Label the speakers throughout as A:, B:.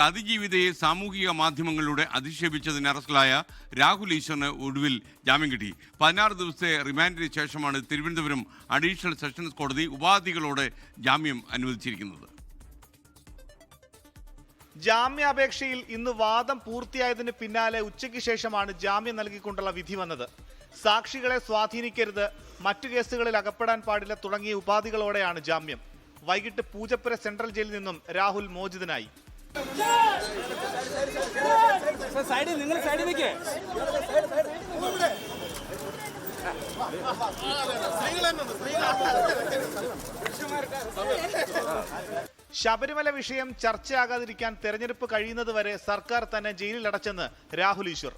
A: അതിജീവിതയെ സാമൂഹിക മാധ്യമങ്ങളിലൂടെ അധിക്ഷേപിച്ചതിന് അറസ്റ്റിലായ രാഹുൽ ഈശ്വറിന് ഒടുവിൽ ജാമ്യം കിട്ടി. 16 ദിവസത്തെ റിമാൻഡിന് ശേഷമാണ് തിരുവനന്തപുരം അഡീഷണൽ സെഷൻസ് കോടതി ഉപാധികളോടെ ജാമ്യം അനുവദിച്ചിരിക്കുന്നത്.
B: ജാമ്യാപേക്ഷയിൽ ഇന്ന് വാദം പൂർത്തിയായതിന് പിന്നാലെ ഉച്ചയ്ക്ക് ശേഷമാണ് ജാമ്യം നൽകിക്കൊണ്ടുള്ള വിധി വന്നത്. സാക്ഷികളെ സ്വാധീനിക്കരുത്, മറ്റു കേസുകളിൽ അകപ്പെടാൻ പാടില്ല തുടങ്ങിയ ഉപാധികളോടെയാണ് ജാമ്യം. വൈകിട്ട് പൂജപ്പുര സെൻട്രൽ ജയിലിൽ നിന്നും രാഹുൽ മോചിതനായി. ശബരിമല വിഷയം ചർച്ചയാകാതിരിക്കാൻ തെരഞ്ഞെടുപ്പ് കഴിയുന്നതുവരെ സർക്കാർ തന്നെ ജയിലിൽ അടച്ചെന്ന് രാഹുൽ ഈശ്വർ.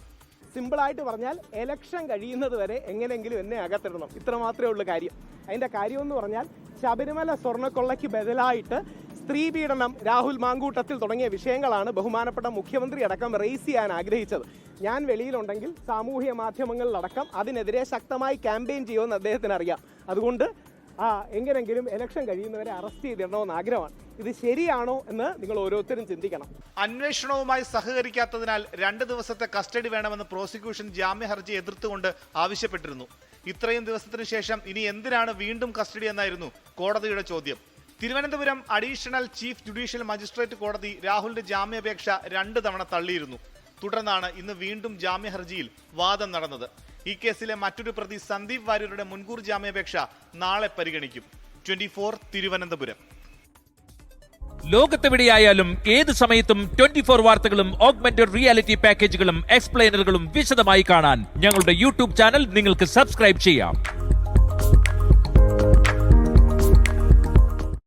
C: സിമ്പിളായിട്ട് പറഞ്ഞാൽ എലക്ഷൻ കഴിയുന്നത് വരെ എങ്ങനെയെങ്കിലും എന്നെ അകത്തിടണം, ഇത്ര മാത്രമേ ഉള്ളൂ കാര്യം. അതിൻ്റെ കാര്യമെന്ന് പറഞ്ഞാൽ ശബരിമല സ്വർണ്ണക്കൊള്ളയ്ക്ക് ബദലായിട്ട് സ്ത്രീ പീഡനം, രാഹുൽ മാങ്കൂട്ടത്തിൽ തുടങ്ങിയ വിഷയങ്ങളാണ് ബഹുമാനപ്പെട്ട മുഖ്യമന്ത്രി അടക്കം റേസ് ചെയ്യാൻ ആഗ്രഹിച്ചത്. ഞാൻ വെളിയിലുണ്ടെങ്കിൽ സാമൂഹ്യ മാധ്യമങ്ങളിലടക്കം അതിനെതിരെ ശക്തമായി ക്യാമ്പയിൻ ചെയ്യുമെന്ന് അദ്ദേഹത്തിന് അറിയാം. അതുകൊണ്ട് എങ്ങനെങ്കിലും ഇലക്ഷൻ കഴിയുന്നവരെ അറസ്റ്റ് ചെയ്തിടണമെന്ന് ആഗ്രഹമാണ്. ഇത് ശരിയാണോ എന്ന് നിങ്ങൾ ഓരോരുത്തരും ചിന്തിക്കണം.
B: അന്വേഷണവുമായി സഹകരിക്കാത്തതിനാൽ 2 ദിവസത്തെ കസ്റ്റഡി വേണമെന്ന് പ്രോസിക്യൂഷൻ ജാമ്യ ഹർജി എതിർത്തുകൊണ്ട് ആവശ്യപ്പെട്ടിരുന്നു. ഇത്രയും ദിവസത്തിന് ശേഷം ഇനി എന്തിനാണ് വീണ്ടും കസ്റ്റഡി എന്നായിരുന്നു കോടതിയുടെ ചോദ്യം. Thiruvananthapuram additional chief judicial magistrate കോടതി രാഹുലിന്റെ ജാമ്യാപേക്ഷ 2 തവണ തള്ളിയിരുന്നു. തുടർന്നാണ് ഇന്ന് വീണ്ടും ജാമ്യ ഹർജിയിൽ വാദം നടന്നത്. ഈ കേസിലെ മറ്റൊരു പ്രതി സന്ദീപ് വാര്യരുടെ മുൻകൂർ ജാമ്യാപേക്ഷ നാളെ പരിഗണിക്കും. 24 തിരുവനന്തപുരം.
D: ലോകത്തെവിടെയായാലും ഏത് സമയത്തും 24 വാർത്തകളും ഓഗ്മെന്റഡ് റിയാലിറ്റി പാക്കേജുകളും എക്സ്പ്ലെയിനറുകളും വിശദമായി കാണാൻ ഞങ്ങളുടെ യൂട്യൂബ് ചാനൽ നിങ്ങൾക്ക് സബ്സ്ക്രൈബ് ചെയ്യാം.